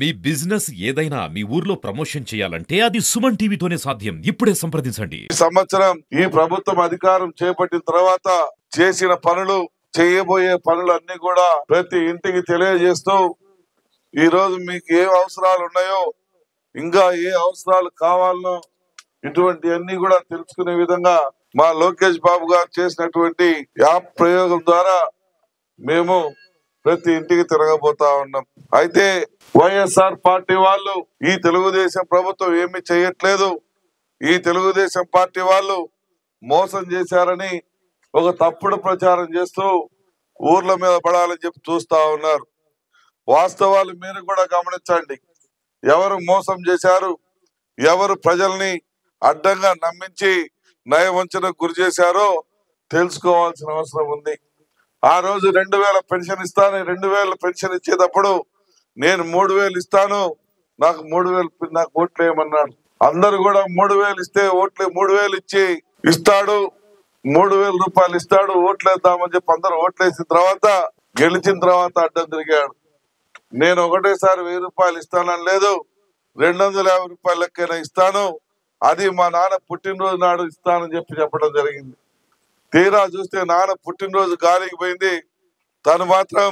మీ business ఏదైనా మీ ఊర్లో promotion చేయాలంటే అది సుమన్ టీవీతోనే సాధ్యం. ఇప్పుడే సంప్రదించండి. ఈ సంవత్సరం ఈ ప్రభుత్వం అధికారం చేపట్టిన తర్వాత చేసిన పనులు, చేయబోయే పనులన్నీ కూడా ప్రతి ఇంటికి తెలియజేస్తూ ఈ రోజు మీకు ఏ అవసరాలు ఉన్నాయో, ఇంకా ఏ అవసరాలు కావాలనో ఇటువంటి అన్ని కూడా తెలుసుకునే విధంగా మా లోకేష్ బాబు గారు చేసినటువంటి యాప్ ప్రయోగం ద్వారా మేము ప్రతి ఇంటికి తిరగబోతా ఉన్నాం. అయితే వైఎస్ఆర్ పార్టీ వాళ్ళు ఈ తెలుగుదేశం ప్రభుత్వం ఏమి చేయట్లేదు, ఈ తెలుగుదేశం పార్టీ వాళ్ళు మోసం చేశారని ఒక తప్పుడు ప్రచారం చేస్తూ ఊర్ల మీద పడాలని చెప్పి చూస్తా ఉన్నారు. వాస్తవాలు మీరు కూడా గమనించండి. ఎవరు మోసం చేశారు, ఎవరు ప్రజల్ని అడ్డంగా నమ్మించి నయవంచనకు గురి చేశారో తెలుసుకోవాల్సిన అవసరం ఉంది. ఆ రోజు 2000 పెన్షన్ ఇస్తాను, 2000 పెన్షన్ ఇచ్చేటప్పుడు నేను 3000 ఇస్తాను, నాకు 3000 నాకు ఓట్లు వేయమన్నాడు. అందరు కూడా 3000 ఇస్తే ఓట్లు 3000 ఇచ్చి ఇస్తాడు, 3000 రూపాయలు ఇస్తాడు, ఓట్లు వేద్దామని చెప్పి అందరు ఓట్లు వేసిన తర్వాత గెలిచిన తర్వాత అడ్డం తిరిగాడు. నేను ఒకటేసారి 1000 రూపాయలు ఇస్తానని లేదు, 250 రూపాయల లెక్కైనా ఇస్తాను, అది మా నాన్న పుట్టినరోజు నాడు ఇస్తానని చెప్పడం జరిగింది. తీరా చూస్తే నాన్న పుట్టినరోజు గాలికి పోయింది. తను మాత్రం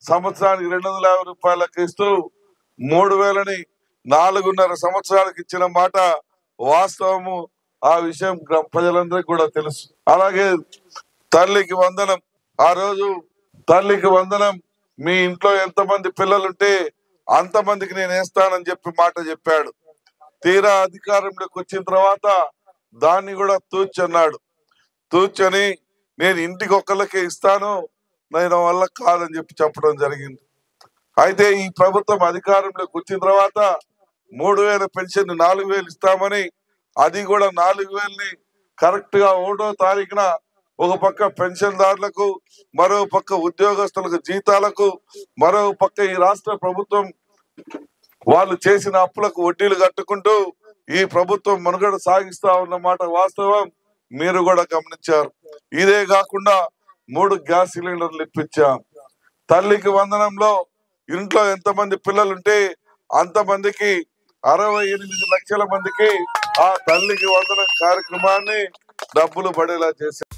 సంవత్సరానికి 250 రూపాయలకు ఇస్తూ 3000ని 4.5 సంవత్సరాలకు ఇచ్చిన మాట వాస్తవము. ఆ విషయం ప్రజలందరికీ కూడా తెలుసు. అలాగే తల్లికి వందనం, ఆ రోజు తల్లికి వందనం మీ ఇంట్లో ఎంతమంది పిల్లలుంటే అంతమందికి నేను వేస్తానని చెప్పి మాట చెప్పాడు. తీరా అధికారంలోకి వచ్చిన తర్వాత దాన్ని కూడా తూచన్నాడు. తూచని నేను ఇంటికి ఒక్కళ్ళకే ఇస్తాను, నేను వల్ల కాదని చెప్పడం జరిగింది. అయితే ఈ ప్రభుత్వం అధికారంలోకి వచ్చిన తర్వాత 3000 పెన్షన్ 4000 ఇస్తామని, అది కూడా 4000ని కరెక్ట్ గా 1వ తారీఖున ఒక పక్క పెన్షన్దారులకు, మరో పక్క ఉద్యోగస్తులకు జీతాలకు, మరో పక్క ఈ రాష్ట్ర ప్రభుత్వం వాళ్ళు చేసిన అప్పులకు వడ్డీలు కట్టుకుంటూ ఈ ప్రభుత్వం మనుగడ సాగిస్తా ఉన్నమాట వాస్తవం. మీరు కూడా గమనించారు. ఇదే కాకుండా 3 గ్యాస్ సిలిండర్లు ఇప్పించాం. తల్లికి వందనంలో ఇంట్లో ఎంతమంది పిల్లలుంటే అంతమందికి 68 లక్షల మందికి ఆ తల్లికి వందనం కార్యక్రమాన్ని డబ్బులు పడేలా చేశారు.